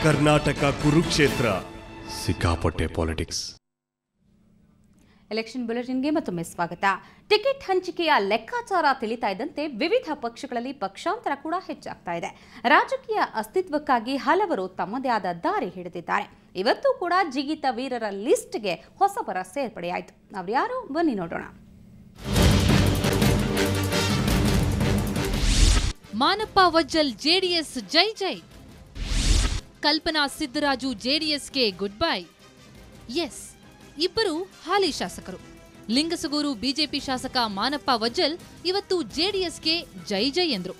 ಕರ್ನಾಟಕ ಕುರುಕ್ಷೇತ್ರ ಸಿಕ್ಕಾಪಟ್ಟೆ politics. Election ಬುಲೆಟಿನ್ಗೆ ಮತ್ತೊಮ್ಮೆ ಸ್ವಾಗತ. ಟಿಕೆಟ್ ಹಂಚಿಕೆಯ ಲೆಕ್ಕಾಚಾರ ತಿಳಿತಾ ಇದ್ದಂತೆ ವಿವಿಧ ಪಕ್ಷಗಳಲ್ಲಿ ಪಕ್ಷಾಂತರ ಕೂಡ ಹೆಚ್ಚಾಗ್ತಾ ಇದೆ. ರಾಜಕೀಯ ಅಸ್ತಿತ್ವಕ್ಕಾಗಿ ಹಲವರು ತಮ್ಮದೇ ಆದ ದಾರಿ ಹಿಡಿದಿದ್ದಾರೆ. ಇವತ್ತು ಕೂಡ ಜಿಗಿತ ವೀರರ ಲಿಸ್ಟ್ಗೆ ಹೊಸಬರ ಸೇರ್ಪಡೆಯಾಯಿತು. ಅವ್ರ್ಯಾರು ಬನ್ನಿ ನೋಡೋಣ. ಮಾನಪ್ಪ ವಜ್ಜಲ್ ಜೆಡಿಎಸ್ ಜೈ ಜೈ. ಕಲ್ಪನಾ ಸಿದ್ದರಾಜು ಜೆಡಿಎಸ್ಗೆ ಗುಡ್ ಬೈ. ಎಸ್, ಇಬ್ಬರು ಹಾಲಿ ಶಾಸಕರು. ಲಿಂಗಸಗೂರು ಬಿಜೆಪಿ ಶಾಸಕ ಮಾನಪ್ಪ ವಜ್ಜಲ್ ಇವತ್ತು ಜೆಡಿಎಸ್ಗೆ ಜೈ ಜೈ ಎಂದ್ರು.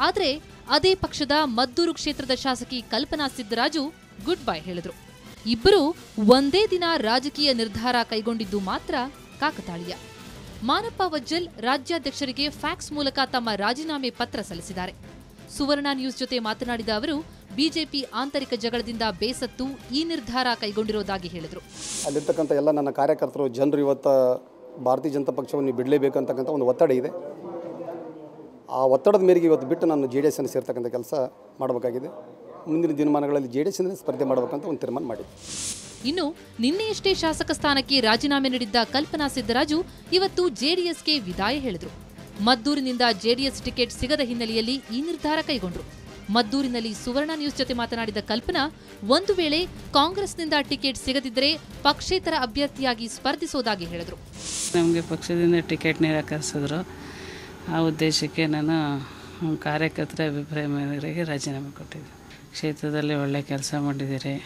ಆದ್ರೆ ಅದೇ ಪಕ್ಷದ ಮದ್ದೂರು ಕ್ಷೇತ್ರದ ಶಾಸಕಿ ಕಲ್ಪನಾ ಸಿದ್ದರಾಜು ಗುಡ್ ಬೈ ಹೇಳಿದ್ರು. ಇಬ್ಬರು ಒಂದೇ ದಿನ ರಾಜಕೀಯ ನಿರ್ಧಾರ ಕೈಗೊಂಡಿದ್ದು ಮಾತ್ರ ಕಾಕತಾಳೀಯ. ಮಾನಪ್ಪ ವಜ್ಜಲ್ ರಾಜ್ಯಾಧ್ಯಕ್ಷರಿಗೆ ಫ್ಯಾಕ್ಸ್ ಮೂಲಕ ತಮ್ಮ ರಾಜೀನಾಮೆ ಪತ್ರ ಸಲ್ಲಿಸಿದ್ದಾರೆ. ಸುವರ್ಣ ನ್ಯೂಸ್ ಜೊತೆ ಮಾತನಾಡಿದ ಅವರು ಬಿಜೆಪಿ ಆಂತರಿಕ ಜಗಳದಿಂದ ಬೇಸತ್ತು ಈ ನಿರ್ಧಾರ ಕೈಗೊಂಡಿರೋದಾಗಿ ಹೇಳಿದರು. ಅಲ್ಲಿರ್ತಕ್ಕಂಥ ಎಲ್ಲ ನನ್ನ ಕಾರ್ಯಕರ್ತರು ಜನರು ಇವತ್ತು ಭಾರತೀಯ ಜನತಾ ಪಕ್ಷವನ್ನು ಬಿಡಲೇಬೇಕಂತಕ್ಕಂಥ ಒಂದು ಒತ್ತಡ ಇದೆ. ಆ ಒತ್ತಡದ ಮೇರೆಗೆ ಇವತ್ತು ಬಿಟ್ಟು ನಾನು JDS ಅನ್ನು ಸೇರ್ತಕ್ಕಂಥ ಕೆಲಸ ಮಾಡಬೇಕಾಗಿದೆ. ಮುಂದಿನ ದಿನಮಾನಗಳಲ್ಲಿ JDS ನಲ್ಲಿ ಸ್ಪರ್ಧೆ ಮಾಡಬೇಕಂತ ಒಂದು ತೀರ್ಮಾನ ಮಾಡಿದೆ. ಇನ್ನು ನಿನ್ನೆಯಷ್ಟೇ ಶಾಸಕ ಸ್ಥಾನಕ್ಕೆ ರಾಜೀನಾಮೆ ನೀಡಿದ್ದ ಕಲ್ಪನಾ ಸಿದ್ದರಾಜು ಇವತ್ತು ಜೆಡಿಎಸ್ಗೆ ವಿದಾಯ ಹೇಳಿದರು. ಮದ್ದೂರಿನಿಂದ ಜೆಡಿಎಸ್ ಟಿಕೆಟ್ ಸಿಗದ ಹಿನ್ನೆಲೆಯಲ್ಲಿ ಈ ನಿರ್ಧಾರ ಕೈಗೊಂಡರು. ಮದ್ದೂರಿನಲ್ಲಿ ಸುವರ್ಣ ನ್ಯೂಸ್ ಜೊತೆ ಮಾತನಾಡಿದ ಕಲ್ಪನಾ, ಒಂದು ವೇಳೆ ಕಾಂಗ್ರೆಸ್ನಿಂದ ಟಿಕೆಟ್ ಸಿಗದಿದ್ದರೆ ಪಕ್ಷೇತರ ಅಭ್ಯರ್ಥಿಯಾಗಿ ಸ್ಪರ್ಧಿಸೋದಾಗಿ ಹೇಳಿದರು. ನಮಗೆ ಪಕ್ಷದಿಂದ ಟಿಕೆಟ್ ನಿರಾಕರಿಸಿದ್ರು. ಆ ಉದ್ದೇಶಕ್ಕೆ ನಾನು ಕಾರ್ಯಕರ್ತರ ಅಭಿಪ್ರಾಯ ಮೇರೆಗೆ ರಾಜೀನಾಮೆ ಕೊಟ್ಟಿದ್ದೆ. ಕ್ಷೇತ್ರದಲ್ಲಿ ಒಳ್ಳೆ ಕೆಲಸ ಮಾಡಿದ್ದೀರಿ,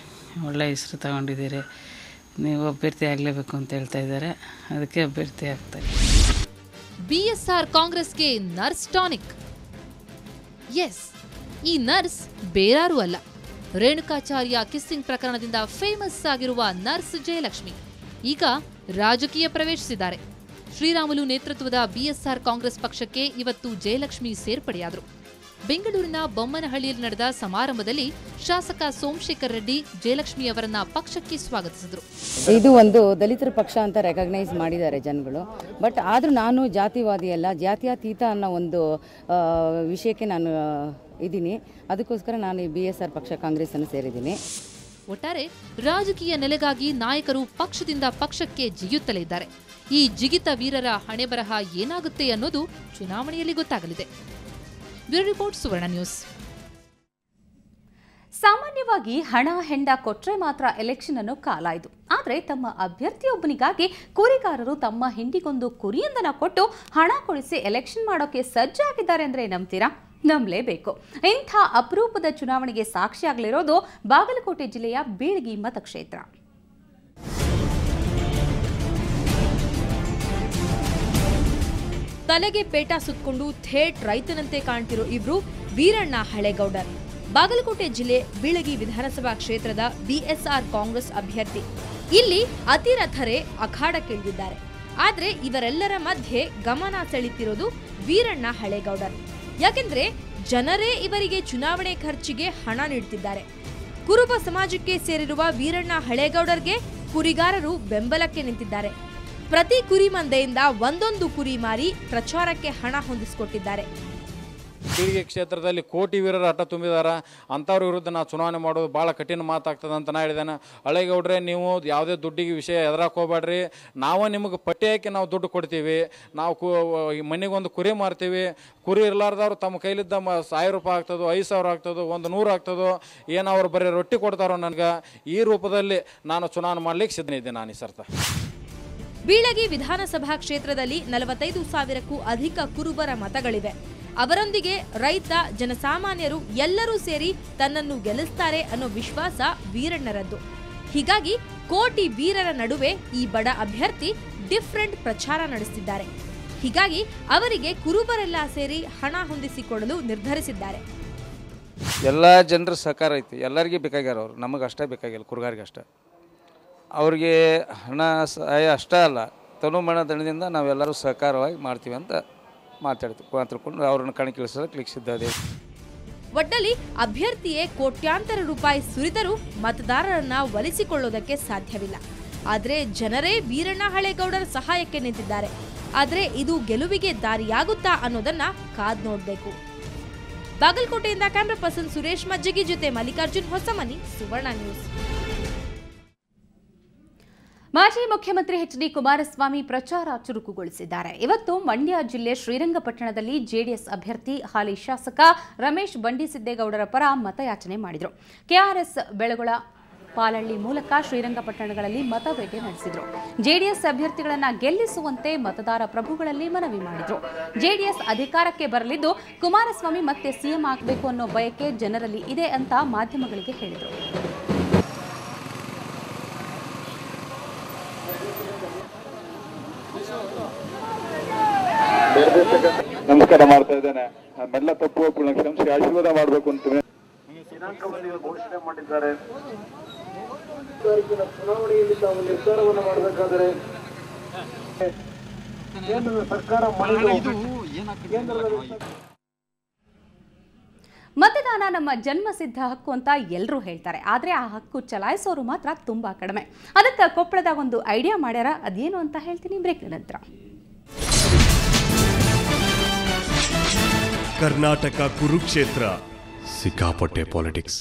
ಒಳ್ಳೆ ಹೆಸರು ತಗೊಂಡಿದ್ದೀರಿ, ನೀವು ಅಭ್ಯರ್ಥಿ ಆಗಲೇಬೇಕು ಅಂತ ಹೇಳ್ತಾ ಇದ್ದಾರೆ. ಅದಕ್ಕೆ ಅಭ್ಯರ್ಥಿ ಆಗ್ತಾರೆ. BSR ಕಾಂಗ್ರೆಸ್ಗೆ ನರ್ಸ್ ಟಾನಿಕ್. ಎಸ್, ಈ ನರ್ಸ್ ಬೇರಾರೂ ಅಲ್ಲ, ರೇಣುಕಾಚಾರ್ಯ ಕಿಸ್ಸಿಂಗ್ ಪ್ರಕರಣದಿಂದ ಫೇಮಸ್ ಆಗಿರುವ ನರ್ಸ್ ಜಯಲಕ್ಷ್ಮಿ ಈಗ ರಾಜಕೀಯ ಪ್ರವೇಶಿಸಿದ್ದಾರೆ. ಶ್ರೀರಾಮುಲು ನೇತೃತ್ವದ BSR ಕಾಂಗ್ರೆಸ್ ಪಕ್ಷಕ್ಕೆ ಇವತ್ತು ಜಯಲಕ್ಷ್ಮಿ ಸೇರ್ಪಡೆಯಾದರು. ಬೆಂಗಳೂರಿನ ಬೊಮ್ಮನಹಳ್ಳಿಯಲ್ಲಿ ನಡೆದ ಸಮಾರಂಭದಲ್ಲಿ ಶಾಸಕ ಸೋಮಶೇಖರ್ ರೆಡ್ಡಿ ಜಯಲಕ್ಷ್ಮಿ ಅವರನ್ನ ಪಕ್ಷಕ್ಕೆ ಸ್ವಾಗತಿಸಿದರು. ಇದು ಒಂದು ದಲಿತರ ಪಕ್ಷ ಅಂತ ರೆಕಗ್ನೈಸ್ ಮಾಡಿದ್ದಾರೆ ಜನಗಳು. ಬಟ್ ಆದರೂ ನಾನು ಜಾತಿವಾದಿ ಅಲ್ಲ, ಜಾತ್ಯತೀತ ಅನ್ನೋ ಒಂದು ವಿಷಯಕ್ಕೆ ನಾನು ಇದ್ದೀನಿ. ಅದಕ್ಕೋಸ್ಕರ ನಾನು ಈ BSR ಪಕ್ಷ ಕಾಂಗ್ರೆಸ್ ಅನ್ನು ಸೇರಿದ್ದೀನಿ. ಒಟ್ಟಾರೆ ರಾಜಕೀಯ ನೆಲೆಗಾಗಿ ನಾಯಕರು ಪಕ್ಷದಿಂದ ಪಕ್ಷಕ್ಕೆ ಜಿಗಿಯುತ್ತಲೇ ಇದ್ದಾರೆ. ಈ ಜಿಗಿತ ವೀರರ ಹಣೆಬರಹ ಏನಾಗುತ್ತೆ ಅನ್ನೋದು ಚುನಾವಣೆಯಲ್ಲಿ ಗೊತ್ತಾಗಲಿದೆ. ಬ್ಯೂರೋ ರಿಪೋರ್ಟ್, ಸುವರ್ಣ ನ್ಯೂಸ್. ಸಾಮಾನ್ಯವಾಗಿ ಹಣ ಹೆಂಡ ಕೊಟ್ರೆ ಮಾತ್ರ ಎಲೆಕ್ಷನ್ ಅನ್ನು ಕಾಲಾಯಿತು. ಆದರೆ ತಮ್ಮ ಅಭ್ಯರ್ಥಿಯೊಬ್ಬನಿಗಾಗಿ ಕುರಿಗಾರರು ತಮ್ಮ ಹಿಂಡಿಗೊಂದು ಕುರಿಯೊಂದನ್ನು ಕೊಟ್ಟು ಹಣ ಕೊಡಿಸಿ ಎಲೆಕ್ಷನ್ ಮಾಡೋಕೆ ಸಜ್ಜಾಗಿದ್ದಾರೆ ಅಂದ್ರೆ ನಂಬ್ತೀರಾ? ನಂಬಲೇಬೇಕು. ಇಂಥ ಅಪರೂಪದ ಚುನಾವಣೆಗೆ ಸಾಕ್ಷಿಯಾಗಲಿರೋದು ಬಾಗಲಕೋಟೆ ಜಿಲ್ಲೆಯ ಬೀಳಗಿ ಮತಕ್ಷೇತ್ರ. ತಲೆಗೆ ಪೇಟ ಸುತ್ತಕೊಂಡು ಥೇಟ್ ರೈತನಂತೆ ಕಾಣ್ತಿರೋ ಇವರು ವೀರಣ್ಣ ಹಳೇಗೌಡರ್. ಬಾಗಲಕೋಟೆ ಜಿಲ್ಲೆ ಬೀಳಗಿ ವಿಧಾನಸಭಾ ಕ್ಷೇತ್ರದ BSR ಕಾಂಗ್ರೆಸ್ ಅಭ್ಯರ್ಥಿ. ಇಲ್ಲಿ ಅತಿರಥರೇ ಅಖಾಡಕ್ಕಿಳಿದಿದ್ದಾರೆ. ಆದ್ರೆ ಇವರೆಲ್ಲರ ಮಧ್ಯೆ ಗಮನ ಸೆಳೀತಿರೋದು ವೀರಣ್ಣ ಹಳೇಗೌಡರ್. ಯಾಕೆಂದ್ರೆ ಜನರೇ ಇವರಿಗೆ ಚುನಾವಣೆ ಖರ್ಚಿಗೆ ಹಣ ನೀಡುತ್ತಿದ್ದಾರೆ. ಕುರುಬ ಸಮಾಜಕ್ಕೆ ಸೇರಿರುವ ವೀರಣ್ಣ ಹಳೇಗೌಡರ್ಗೆ ಕುರಿಗಾರರು ಬೆಂಬಲಕ್ಕೆ ನಿಂತಿದ್ದಾರೆ. ಪ್ರತಿ ಕುರಿ ಮಂದೆಯಿಂದ ಒಂದೊಂದು ಕುರಿ ಮಾರಿ ಪ್ರಚಾರಕ್ಕೆ ಹಣ ಹೊಂದಿಸಿಕೊಟ್ಟಿದ್ದಾರೆ. ಬೀಳಗಿ ಕ್ಷೇತ್ರದಲ್ಲಿ ಕೋಟಿ ವೀರರ ಹಠ ತುಂಬಿದಾರ. ಅಂಥವ್ರ ವಿರುದ್ಧ ನಾವು ಚುನಾವಣೆ ಮಾಡೋದು ಭಾಳ ಕಠಿಣ ಮಾತಾಗ್ತದೆ ಅಂತ ನಾ ಹೇಳಿದ್ದೇನೆ. ಹಳೇಗೌಡ್ರೆ, ನೀವು ಯಾವುದೇ ದುಡ್ಡಿಗೆ ವಿಷಯ ಎದುರಾಕ್ ಹೋಗ್ಬೇಡ್ರಿ. ನಾವು ನಿಮಗೆ ಪಟ್ಟಿ ಹಾಕಿ ನಾವು ದುಡ್ಡು ಕೊಡ್ತೀವಿ. ನಾವು ಮನೆಗೊಂದು ಕುರಿ ಮಾರ್ತೀವಿ. ಕುರಿ ಇರಲಾರ್ದವ್ರು ತಮ್ಮ ಕೈಲಿದ್ದ 1000 ರೂಪಾಯಿ ಆಗ್ತದೋ, 5000 ಆಗ್ತದೋ, 100 ಆಗ್ತದೋ, ಏನು ಅವ್ರು ಬರೀ ರೊಟ್ಟಿ ಕೊಡ್ತಾರೋ ನನಗೆ, ಈ ರೂಪದಲ್ಲಿ ನಾನು ಚುನಾವಣೆ ಮಾಡ್ಲಿಕ್ಕೆ ಸಿದ್ಧನಿದ್ದೆ ನಾನು ಈ ಸರ್ತ. ಬೀಳಗಿ ವಿಧಾನಸಭಾ ಕ್ಷೇತ್ರದಲ್ಲಿ 45,000ಕ್ಕೂ ಅಧಿಕ ಕುರುಬರ ಮತಗಳಿವೆ. ಅವರೊಂದಿಗೆ ರೈತ, ಜನಸಾಮಾನ್ಯರು ಎಲ್ಲರೂ ಸೇರಿ ತನ್ನನ್ನು ಗೆಲ್ಲಿಸ್ತಾರೆ ಅನ್ನೋ ವಿಶ್ವಾಸ ವೀರಣ್ಣರದ್ದು. ಹೀಗಾಗಿ ಕೋಟಿ ವೀರರ ನಡುವೆ ಈ ಬಡ ಅಭ್ಯರ್ಥಿ ಡಿಫರೆಂಟ್ ಪ್ರಚಾರ ನಡೆಸುತ್ತಿದ್ದಾರೆ. ಹೀಗಾಗಿ ಅವರಿಗೆ ಕುರುಬರೆಲ್ಲ ಸೇರಿ ಹಣ ಹೊಂದಿಸಿಕೊಡಲು ನಿರ್ಧರಿಸಿದ್ದಾರೆ. ಎಲ್ಲ ಜನರ ಸಹಕಾರ ಐತಿ, ಎಲ್ಲರಿಗೂ ಬೇಕಾಗ್ಯಾರ. ಅವರು ನಮಗೆ ಅಷ್ಟೇ ಬೇಕಾಗಿಲ್ಲ, ಕುರುಗಾರಿಗೆ ಅಷ್ಟೇ. ಅವ್ರಿಗೆ ಹಣ ಸಹಾಯ ಅಷ್ಟೇ ಅಲ್ಲ, ತನುಮಣ ದಣದಿಂದ ನಾವೆಲ್ಲರೂ ಸಹಕಾರವಾಗಿ ಮಾಡ್ತೀವಿ ಅಂತ ಮಾತಾಡ್ಕೊಂಡು ಅವ್ರನ್ನ ಕಣಕ್ಕಿಳಿಸೋದಕ್ಕೆ ಲಿಖಿಸಿದ್ದಾರೆ. ಒಟ್ಟಲ್ಲಿ ಅಭ್ಯರ್ಥಿಯೇ ಕೋಟ್ಯಾಂತರ ರೂಪಾಯಿ ಸುರಿದರೂ ಮತದಾರರನ್ನ ಒಲಿಸಿಕೊಳ್ಳೋದಕ್ಕೆ ಸಾಧ್ಯವಿಲ್ಲ. ಆದರೆ ಜನರೇ ವೀರಣ್ಣ ಹಳೇಗೌಡರ ಸಹಾಯಕ್ಕೆ ನಿಂತಿದ್ದಾರೆ. ಆದರೆ ಇದು ಗೆಲುವಿಗೆ ದಾರಿಯಾಗುತ್ತಾ ಅನ್ನೋದನ್ನ ಕಾದ್ ನೋಡಬೇಕು. ಬಾಗಲಕೋಟೆಯಿಂದ ಕ್ಯಾಮರಾ ಪರ್ಸನ್ ಸುರೇಶ್ ಮಜ್ಜಗಿ ಜೊತೆ ಮಲ್ಲಿಕಾರ್ಜುನ್ ಹೊಸಮನಿ, ಸುವರ್ಣ ನ್ಯೂಸ್. ಮಾಜಿ ಮುಖ್ಯಮಂತ್ರಿ ಎಚ್.ಡಿ. ಕುಮಾರಸ್ವಾಮಿ ಪ್ರಚಾರ ಚುರುಕುಗೊಳಿಸಿದ್ದಾರೆ. ಇವತ್ತು ಮಂಡ್ಯ ಜಿಲ್ಲೆ ಶ್ರೀರಂಗಪಟ್ಟಣದಲ್ಲಿ ಜೆಡಿಎಸ್ ಅಭ್ಯರ್ಥಿ ಹಾಲಿ ಶಾಸಕ ರಮೇಶ್ ಬಂಡಿಸಿದ್ದೇಗೌಡರ ಪರ ಮತಯಾಚನೆ ಮಾಡಿದರು. ಕೆಆರ್ಎಸ್ ಬೆಳಗೊಳ ಪಾಲಳ್ಳಿ ಮೂಲಕ ಶ್ರೀರಂಗಪಟ್ಟಣಗಳಲ್ಲಿ ಮತಬೇಟೆ ನಡೆಸಿದರು. ಜೆಡಿಎಸ್ ಅಭ್ಯರ್ಥಿಗಳನ್ನು ಗೆಲ್ಲಿಸುವಂತೆ ಮತದಾರ ಪ್ರಭುಗಳಲ್ಲಿ ಮನವಿ ಮಾಡಿದರು. ಜೆಡಿಎಸ್ ಅಧಿಕಾರಕ್ಕೆ ಬರಲಿದ್ದು ಕುಮಾರಸ್ವಾಮಿ ಮತ್ತೆ ಸಿಎಂ ಆಗಬೇಕು ಅನ್ನೋ ಬಯಕೆ ಜನರಲ್ಲಿ ಇದೆ ಅಂತ ಮಾಧ್ಯಮಗಳಿಗೆ ಹೇಳಿದರು. ನಮಸ್ಕಾರ ಮಾಡ್ತಾ ಇದ್ದೇನೆ. ನಮ್ಮೆಲ್ಲ ತಪ್ಪು ಒಪ್ಪುಗಳನ್ನ ಕ್ಷಮಿಸಿ ಆಶೀರ್ವಾದ ಮಾಡಬೇಕು ಅಂತೀವಿ. ದಿನಾಂಕವನ್ನು ಘೋಷಣೆ ಮಾಡಿದ್ದಾರೆ. ಚುನಾವಣೆಯಲ್ಲಿ ತಾವು ನಿರ್ಧಾರವನ್ನು ಮಾಡಬೇಕಾದರೆ ಕೇಂದ್ರದ ಸರ್ಕಾರ ಮತದಾನ ನಮ್ಮ ಜನ್ಮಸಿದ್ಧ ಹಕ್ಕು ಅಂತ ಎಲ್ಲರೂ ಹೇಳ್ತಾರೆ. ಆದರೆ ಆ ಹಕ್ಕು ಚಲಾಯಿಸೋರು ಮಾತ್ರ ತುಂಬಾ ಕಡಿಮೆ. ಅದಕ್ಕೆ ಕೊಪ್ಪಳದಾಗ ಒಂದು ಐಡಿಯಾ ಮಾಡ್ಯಾರ. ಅದೇನು ಅಂತ ಹೇಳ್ತೀನಿ ಬ್ರೇಕ್ ನಂತರ. ಕರ್ನಾಟಕ ಕುರುಕ್ಷೇತ್ರ ಸಿಕ್ಕಾಪಟ್ಟೆ ಪಾಲಿಟಿಕ್ಸ್.